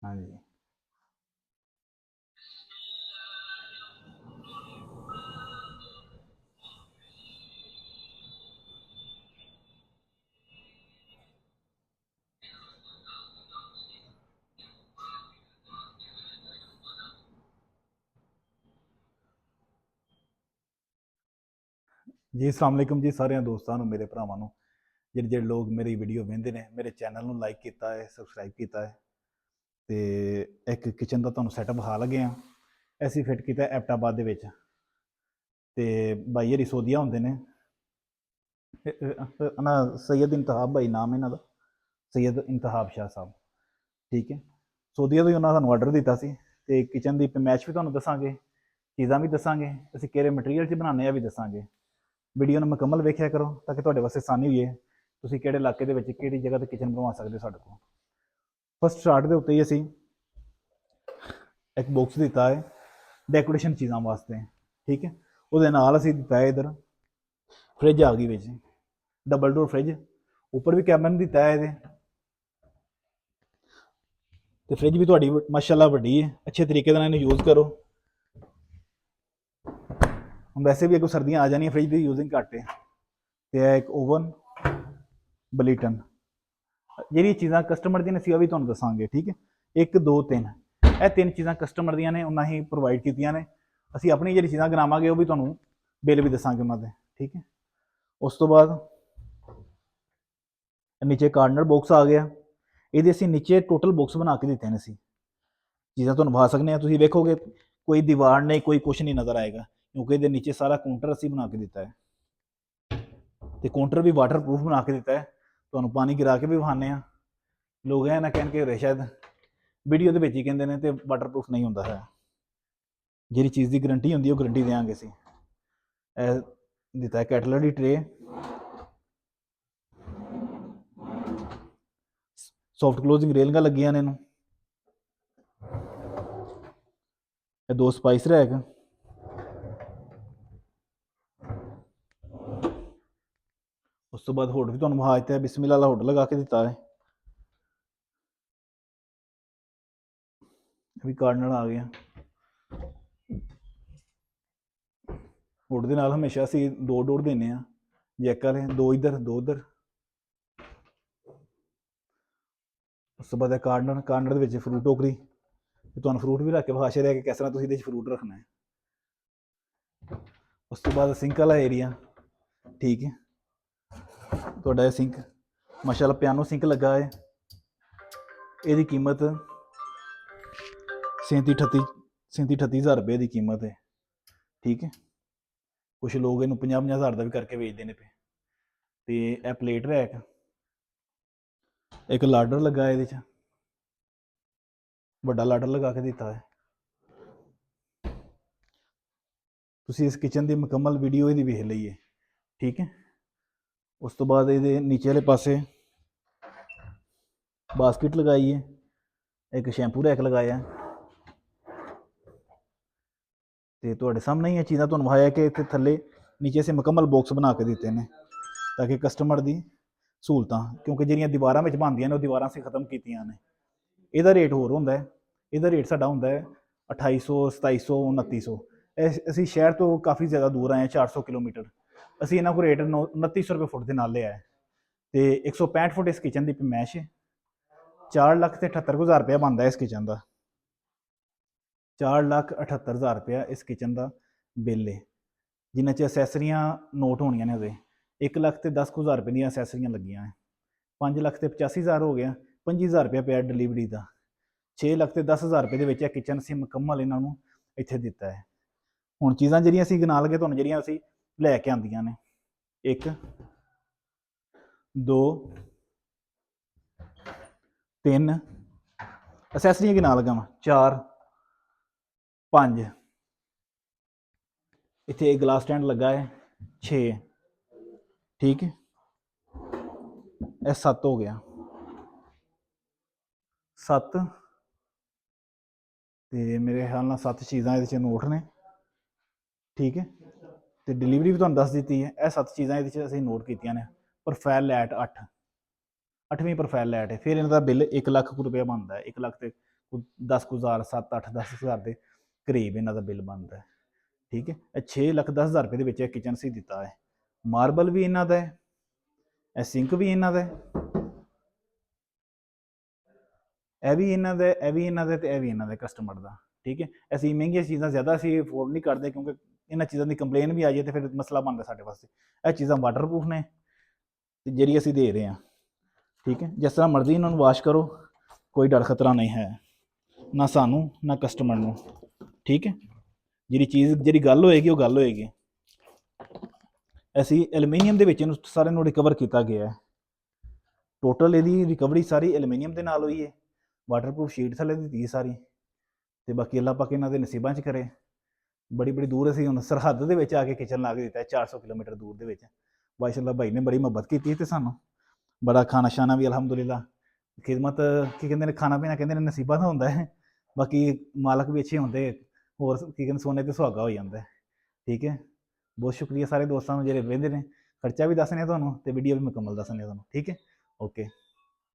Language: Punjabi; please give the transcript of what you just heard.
हाँ जी। जी अस्सलाम वालेकुम जी सारे दोस्तों ਨੂੰ ਮੇਰੇ ਭਰਾਵਾਂ ਨੂੰ ਜਿਹੜੇ ਜਿਹੜੇ ਲੋਕ ਮੇਰੀ ਵੀਡੀਓ ਵੇਖਦੇ ਨੇ ਮੇਰੇ ਚੈਨਲ ਨੂੰ ਲਾਈਕ ਕੀਤਾ ਹੈ ਸਬਸਕ੍ਰਾਈਬ ਕੀਤਾ ਹੈ ਤੇ ਇੱਕ ਕਿਚਨ ਦਾ ਤੁਹਾਨੂੰ ਸੈਟਅਪ ਵਿਖਾ ਲਗੇ ਆ ਅਸੀਂ ਫਿੱਟ ਕੀਤਾ ਐਪਟਾਬਾਦ ਦੇ ਵਿੱਚ ਤੇ ਬਾਈ ਹਰੀ ਸੋਧੀਆ ਹੁੰਦੇ ਨੇ ਨਾ ਸੈयद ਇੰਤਹਾਬ ਭਾਈ ਨਾਮ ਇਹਨਾਂ ਦਾ ਸੈयद ਇੰਤਹਾਬ ਸ਼ਾਹ ਸਾਹਿਬ ਠੀਕ ਹੈ ਸੋਧੀਆ ਤੋਂ ਹੀ ਉਹਨਾਂ ਸਾਨੂੰ ਆਰਡਰ ਦਿੱਤਾ ਸੀ ਤੇ ਕਿਚਨ ਦੀ ਮੈਚ ਵੀ ਤੁਹਾਨੂੰ ਦੱਸਾਂਗੇ ਚੀਜ਼ਾਂ ਵੀ ਦੱਸਾਂਗੇ ਅਸੀਂ ਕਿਹੜੇ ਮਟੀਰੀਅਲ 'ਚ ਬਣਾਉਂਦੇ ਆ ਵੀ ਦੱਸਾਂਗੇ ਵੀਡੀਓ ਨੂੰ ਮੁਕੰਮਲ ਵੇਖਿਆ ਕਰੋ ਤਾਂ ਕਿ ਤੁਹਾਡੇ ਵਾਸਤੇ ਆਸਾਨੀ ਹੋਈਏ ਤੁਸੀਂ ਕਿਹੜੇ ਇਲਾਕੇ ਦੇ ਵਿੱਚ ਕਿਹੜੀ ਜਗ੍ਹਾ ਤੇ ਕਿਚਨ ਬਣਵਾ ਸਕਦੇ ਹੋ ਸਾਡੇ ਕੋਲ ਫਸਟ ਸਟਾਰਟ ਦੇ ਉੱਤੇ ਹੀ ਅਸੀਂ ਇੱਕ ਬਾਕਸ ਦਿੱਤਾ ਹੈ ਡੈਕੋਰੇਸ਼ਨ ਚੀਜ਼ਾਂ ਵਾਸਤੇ ਠੀਕ ਹੈ ਉਹਦੇ ਨਾਲ ਅਸੀਂ ਦਿੱਤਾ ਹੈ ਇਧਰ ਫ੍ਰਿਜ ਆ ਗਈ ਵਿੱਚ ਡਬਲ ਡੋਰ ਫ੍ਰਿਜ ਉੱਪਰ ਵੀ ਕੈਬਨ ਦਿੱਤਾ ਹੈ ਇਹਦੇ ਤੇ ਫ੍ਰਿਜ ਵੀ ਤੁਹਾਡੀ ਮਾਸ਼ਾਅੱਲਾ ਵੱਡੀ ਹੈ ਅੱਛੇ ਤਰੀਕੇ ਨਾਲ ਇਹਨੂੰ ਯੂਜ਼ ਕਰੋ ਵੈਸੇ ਵੀ ਅੱਗੋਂ ਸਰਦੀਆਂ ਆ ਜਾਣੀਆਂ ਫ੍ਰਿਜ ਦੀ ਯੂਜ਼ਿੰਗ ਘੱਟ ਹੈ ਤੇ ਇਹ ਇੱਕ ਓਵਨ ਬਲੀਟਨ ਜਿਹੜੀਆਂ ਚੀਜ਼ਾਂ ਕਸਟਮਰ ਦੀਆਂ ਨੇ ਅਸੀਂ ਉਹ ਵੀ ਤੁਹਾਨੂੰ ਦੱਸਾਂਗੇ ਠੀਕ ਹੈ 1 2 3 ਇਹ ਤਿੰਨ ਚੀਜ਼ਾਂ ਕਸਟਮਰ ਦੀਆਂ ਨੇ ਉਹਨਾਂ ਹੀ ਪ੍ਰੋਵਾਈਡ ਕੀਤੀਆਂ ਨੇ ਅਸੀਂ ਆਪਣੀ ਜਿਹੜੀ ਚੀਜ਼ਾਂ ਗਨਾਵਾਂਗੇ ਉਹ ਵੀ ਤੁਹਾਨੂੰ ਬਿੱਲ ਵੀ ਦੱਸਾਂਗੇ ਉਹਨਾਂ ਦੇ ਠੀਕ ਹੈ ਉਸ ਤੋਂ ਬਾਅਦ ਨੀਚੇ ਕਾਰਨਰ ਬਾਕਸ ਆ ਗਿਆ ਇਹਦੇ ਅਸੀਂ ਨੀਚੇ ਟੋਟਲ ਬਾਕਸ ਬਣਾ ਕੇ ਦਿੱਤੇ ਨੇ ਅਸੀਂ ਚੀਜ਼ਾਂ ਤੁਹਾਨੂੰ ਵਿਖਾ ਸਕਦੇ ਹਾਂ ਤੁਸੀਂ ਵੇਖੋਗੇ ਕੋਈ ਦੀਵਾਰ ਨਹੀਂ ਕੋਈ ਕੁਛ ਨਹੀਂ ਨਜ਼ਰ ਆਏਗਾ ਕਿਉਂਕਿ ਇਹਦੇ ਨੀਚੇ ਸਾਰਾ ਕਾਊਂਟਰ ਅਸੀਂ ਬਣਾ ਕੇ ਦਿੱਤਾ ਹੈ ਤੇ ਕਾਊਂਟਰ ਵੀ ਵਾਟਰਪ੍ਰੂਫ ਬਣਾ ਕੇ ਦਿੱਤਾ ਹੈ ਤੁਹਾਨੂੰ ਪਾਣੀ ਗਿਰਾ ਕੇ ਵੀ ਵਿਖਾਉਂਦੇ ਆ ਲੋਕ ਇਹ ਨਾ ਕਹਿਣ ਕਿ ਸ਼ਾਇਦ ਵੀਡੀਓ ਦੇ ਵਿੱਚ ਹੀ ਕਹਿੰਦੇ ਨੇ ਤੇ ਵਾਟਰਪ੍ਰੂਫ ਨਹੀਂ ਹੁੰਦਾ ਹੈ ਜਿਹੜੀ ਚੀਜ਼ ਦੀ ਗਰੰਟੀ ਹੁੰਦੀ ਉਹ ਗਰੰਟੀ ਦੇਵਾਂਗੇ ਅਸੀਂ ਇਹ ਦਿੱਤਾ ਹੈ ਕੈਟਲਰ ਦੀ ਟਰੇ ਸੌਫਟ ਕਲੋਜ਼ਿੰਗ ਰੇਲਿੰਗਾਂ ਲੱਗੀਆਂ ਨੇ ਇਹਨੂੰ ਇਹ 2 ਸਪਾਈਸ ਰੈਕ ਉਸ ਤੋਂ ਬਾਅਦ ਹੋਡ ਵੀ ਤੁਹਾਨੂੰ ਵਿਖਾ ਦਿੱਤਾ ਹੈ ਬਿਸਮਿਲ੍ਲਾ ਵਾਲਾ ਹੋਡ ਲਗਾ ਕੇ ਦਿੱਤਾ ਹੈ ਵੀ ਕਾਰਨਰ ਆ ਗਿਆ ਹੋਡ ਦੇ ਨਾਲ ਹਮੇਸ਼ਾ ਅਸੀਂ 2 ਡੋਰ ਦਿੰਦੇ ਆ ਜੈਕ ਵਾਲੇ 2 ਇੱਧਰ 2 ਉੱਧਰ ਉਸ ਤੋਂ ਬਾਅਦ ਕਾਰਨਰ ਦੇ ਵਿੱਚ ਫਰੂਟ ਟੋਕਰੀ ਤੇ ਤੁਹਾਨੂੰ ਫਰੂਟ ਵੀ ਰੱਖ ਕੇ ਵਿਖਾ ਰਿਹਾ ਕਿ ਕਿਸ ਤਰ੍ਹਾਂ ਤੁਸੀਂ ਇਹਦੇ 'ਚ ਫਰੂਟ ਰੱਖਣਾ ਹੈ ਉਸ ਤੋਂ ਬਾਅਦ ਸਿੰਕ ਵਾਲਾ ਏਰੀਆ ਠੀਕ ਹੈ ਤੁਹਾਡਾ ਇਹ ਸਿੰਕ ਮਾਸ਼ਾਅੱਲਾ ਪਿਆਨੋ ਸਿੰਕ ਲੱਗਾ ਹੈ ਇਹਦੀ ਕੀਮਤ 37-38 ਰੁਪਏ ਦੀ ਕੀਮਤ ਹੈ ਠੀਕ ਹੈ ਕੁਛ ਲੋਕ ਇਹਨੂੰ 50-50 ਹਜ਼ਾਰ ਦਾ ਵੀ ਕਰਕੇ ਵੇਚਦੇ ਨੇ ਪਏ ਤੇ ਇਹ ਪਲੇਟ ਰੈਕ ਇੱਕ ਲਾਡਰ ਲੱਗਾ ਇਹਦੇ 'ਚ ਵੱਡਾ ਲਾਡਰ ਲਗਾ ਕੇ ਦਿੱਤਾ ਹੈ ਤੁਸੀਂ ਇਸ ਕਿਚਨ ਦੀ ਮੁਕੰਮਲ ਵੀਡੀਓ ਇਹਦੀ ਵੇਖ ਲਈਏ ਠੀਕ ਹੈ ਉਸ ਤੋਂ ਬਾਅਦ ਇਹਦੇ ਨੀਚੇ ਵਾਲੇ ਪਾਸੇ ਬਾਸਕਟ ਲਗਾਈ ਹੈ ਇੱਕ ਸ਼ੈਂਪੂ ਰੈਕ ਲਗਾਇਆ ਤੇ ਤੁਹਾਡੇ ਸਾਹਮਣੇ ਹੀ ਇਹ ਚੀਜ਼ਾਂ ਤੁਹਾਨੂੰ ਵਿਖਾਇਆ ਕਿ ਇੱਥੇ ਥੱਲੇ ਨੀਚੇ ਸੇ ਮੁਕੰਮਲ ਬਾਕਸ ਬਣਾ ਕੇ ਦਿੱਤੇ ਨੇ ਤਾਂ ਕਿ ਕਸਟਮਰ ਦੀ ਸਹੂਲਤਾਂ ਕਿਉਂਕਿ ਜਿਹੜੀਆਂ ਦੀਵਾਰਾਂ ਵਿੱਚ ਬਣਦੀਆਂ ਨੇ ਉਹ ਦੀਵਾਰਾਂ ਅਸੀਂ ਖਤਮ ਕੀਤੀਆਂ ਨੇ ਇਹਦਾ ਰੇਟ ਹੋਰ ਹੁੰਦਾ ਹੈ ਇਹਦਾ ਰੇਟ ਸਾਡਾ ਹੁੰਦਾ ਹੈ 2800 2700 2900 ਅਸੀਂ ਸ਼ਹਿਰ ਤੋਂ ਕਾਫੀ ਜ਼ਿਆਦਾ ਦੂਰ ਆਏ ਹਾਂ 400 ਕਿਲੋਮੀਟਰ ਅਸੀਂ ਇਹਨਾਂ ਕੋਲ ਰੇਟ 2900 ਰੁਪਏ ਫੁੱਟ ਦੇ ਨਾਲ ਲਿਆ ਹੈ ਤੇ 165 ਫੁੱਟ ਇਸ ਕਿਚਨ ਦੀ ਪਮੈਸ਼ ਹੈ 4,78,000 ਰੁਪਇਆ ਬਣਦਾ ਇਸ ਕਿਚਨ ਦਾ 4,78,000 ਰੁਪਇਆ ਇਸ ਕਿਚਨ ਦਾ ਬਿੱਲ ਹੈ ਜਿਨ੍ਹਾਂ 'ਚ ਅਸੈਸਰੀਆਂ ਨੋਟ ਹੋਣੀਆਂ ਨੇ ਉਹਦੇ 1,10,000 ਰੁਪਏ ਦੀਆਂ ਅਸੈਸਰੀਆਂ ਲੱਗੀਆਂ ਹੈ 5,85,000 ਹੋ ਗਿਆ 25,000 ਰੁਪਇਆ ਪਿਆ ਡਿਲੀਵਰੀ ਦਾ 6,10,000 ਰੁਪਏ ਦੇ ਵਿੱਚ ਇਹ ਕਿਚਨ ਅਸੀਂ ਮੁਕੰਮਲ ਇਹਨਾਂ ਨੂੰ ਇੱਥੇ ਦਿੱਤਾ ਹੈ ਹੁਣ ਚੀਜ਼ਾਂ ਜਿਹੜੀਆਂ ਅਸੀਂ ਗਿਣਾ ਲਗੇ ਤੁਹਾਨੂੰ ਜਿਹੜੀਆਂ ਅਸੀਂ ਲੈ ਕੇ ਆਉਂਦੀਆਂ ਨੇ 1 2 3 ਅਸੈਸਰੀਆਂ ਗਿਣਾ ਲਗਾ ਵਾ 4 5 ਇੱਥੇ ਇੱਕ ਗਲਾਸ ਸਟੈਂਡ ਲੱਗਾ ਹੈ 6 ਠੀਕ ਹੈ ਇਹ 7 ਹੋ ਗਿਆ 7 ਤੇ ਮੇਰੇ ਖਿਆਲ ਨਾਲ 7 ਚੀਜ਼ਾਂ ਇਹਦੇ 'ਚ ਨੋਟ ਨੇ ਠੀਕ ਹੈ ਤੇ ਡਿਲੀਵਰੀ ਵੀ ਤੁਹਾਨੂੰ ਦੱਸ ਦਿੱਤੀ ਹੈ ਇਹ 7 ਚੀਜ਼ਾਂ ਇਹਦੇ 'ਚ ਅਸੀਂ ਨੋਟ ਕੀਤੀਆਂ ਨੇ ਪ੍ਰੋਫਾਈਲ ਲਾਈਟ 8 8ਵੀਂ ਪ੍ਰੋਫਾਈਲ ਲਾਈਟ ਹੈ ਫਿਰ ਇਹਨਾਂ ਦਾ ਬਿੱਲ 1 ਲੱਖ ਰੁਪਇਆ ਬਣਦਾ ਹੈ 1 ਲੱਖ ਤੇ 10 ਕੁ ਹਜ਼ਾਰ 7-8 10,000 ਦੇ ਕਰੀਬ ਇਹਨਾਂ ਦਾ ਬਿੱਲ ਬਣਦਾ ਹੈ। ਠੀਕ ਹੈ, ਇਹ 6,10,000 ਰੁਪਏ ਦੇ ਵਿੱਚ ਇਹ ਕਿਚਨ ਸੀ ਦਿੱਤਾ ਹੈ। ਮਾਰਬਲ ਵੀ ਇਹਨਾਂ ਦਾ ਹੈ, ਇਹ ਸਿੰਕ ਵੀ ਇਹਨਾਂ ਦਾ ਹੈ, ਇਹ ਵੀ ਇਹਨਾਂ ਦਾ, ਇਹ ਵੀ ਇਹਨਾਂ ਦਾ ਤੇ ਇਹ ਵੀ ਇਹਨਾਂ ਦਾ ਕਸਟਮਰ ਦਾ। ਠੀਕ ਹੈ, ਅਸੀਂ ਮਹਿੰਗੀਆਂ ਚੀਜ਼ਾਂ ਜ਼ਿਆਦਾ ਅਸੀਂ ਅਫੋਰਡ ਨਹੀਂ ਕਰਦੇ, ਕਿਉਂਕਿ ਇਹਨਾਂ ਚੀਜ਼ਾਂ ਦੀ ਕੰਪਲੇਨ ਵੀ ਆ ਜਾਏ ਤੇ ਫਿਰ ਮਸਲਾ ਬਣਦਾ ਸਾਡੇ ਵਾਸਤੇ। ਇਹ ਚੀਜ਼ਾਂ ਵਾਟਰਪ੍ਰੂਫ ਨੇ ਤੇ ਜਿਹੜੀ ਅਸੀਂ ਦੇ ਰਹੇ ਹਾਂ। ਠੀਕ ਹੈ, ਜਿਸ ਤਰ੍ਹਾਂ ਮਰਜ਼ੀ ਇਹਨਾਂ ਨੂੰ ਵਾਸ਼ ਕਰੋ, ਕੋਈ ਡਰ ਖਤਰਾ ਨਹੀਂ ਹੈ, ਨਾ ਸਾਨੂੰ ਨਾ ਕਸਟਮਰ ਨੂੰ। ਠੀਕ ਹੈ, ਜਿਹੜੀ ਚੀਜ਼ ਜਿਹੜੀ ਗੱਲ ਹੋਏਗੀ ਉਹ ਗੱਲ ਹੋਏਗੀ। ਅਸੀਂ ਐਲੂਮੀਨੀਅਮ ਦੇ ਵਿੱਚ ਇਹਨੂੰ ਸਾਰੇ ਨੂੰ ਰਿਕਵਰ ਕੀਤਾ ਗਿਆ ਹੈ। ਟੋਟਲ ਇਹਦੀ ਰਿਕਵਰੀ ਸਾਰੀ ਐਲੂਮੀਨੀਅਮ ਦੇ ਨਾਲ ਹੋਈ ਹੈ। ਵਾਟਰਪ੍ਰੂਫ ਸ਼ੀਟ ਥੱਲੇ ਦਿੱਤੀ ਸਾਰੀ, ਤੇ ਬਾਕੀ ਅੱਲਾ ਪਾਕ ਇਹਨਾਂ ਦੇ ਨਸੀਬਾਂ 'ਚ ਕਰੇ। ਬੜੀ ਬੜੀ ਦੂਰ ਅਸੀਂ ਹੁਣ ਸਰਹੱਦ ਦੇ ਵਿੱਚ ਆ ਕੇ ਕਿਚਨ ਲਾ ਕੇ ਦਿੱਤਾ, 400 ਕਿਲੋਮੀਟਰ ਦੂਰ ਦੇ ਵਿੱਚ। ਮਾਸ਼ਾਅੱਲਾ ਭਾਈ ਨੇ ਬੜੀ ਮੁਹੱਬਤ ਕੀਤੀ ਤੇ ਸਾਨੂੰ ਬੜਾ ਖਾਣਾ ਸ਼ਾਨਾ ਵੀ ਅਲਹਮਦੁਲਿਲਾ, ਖਿਦਮਤ ਕੀ ਕਹਿੰਦੇ ਨੇ, ਖਾਣਾ ਪੀਣਾ ਕਹਿੰਦੇ ਨੇ ਨਸੀਬਾਂ ਦਾ ਹੁੰਦਾ ਹੈ। ਬਾਕੀ ਮਾਲਕ ਵੀ ਅੱਛੇ ਹੁੰਦੇ, ਹੋਰ ਕੀ ਕਹਿੰਦੇ ਸੋਨੇ ਤੇ ਸੁਹਾਗਾ ਹੋ ਜਾਂਦਾ ਹੈ। ਠੀਕ ਹੈ, ਬਹੁਤ ਸ਼ੁਕਰੀਆ ਸਾਰੇ ਦੋਸਤਾਂ ਨੂੰ ਜਿਹੜੇ ਵੇਖਦੇ ਨੇ। ਖਰਚਾ ਵੀ ਦੱਸਣੇ ਤੁਹਾਨੂੰ ਤੇ ਵੀਡੀਓ ਵੀ ਮੁਕੰਮਲ ਦੱਸਣੇ ਤੁਹਾਨੂੰ। ਠੀਕ ਹੈ, ਓਕੇ।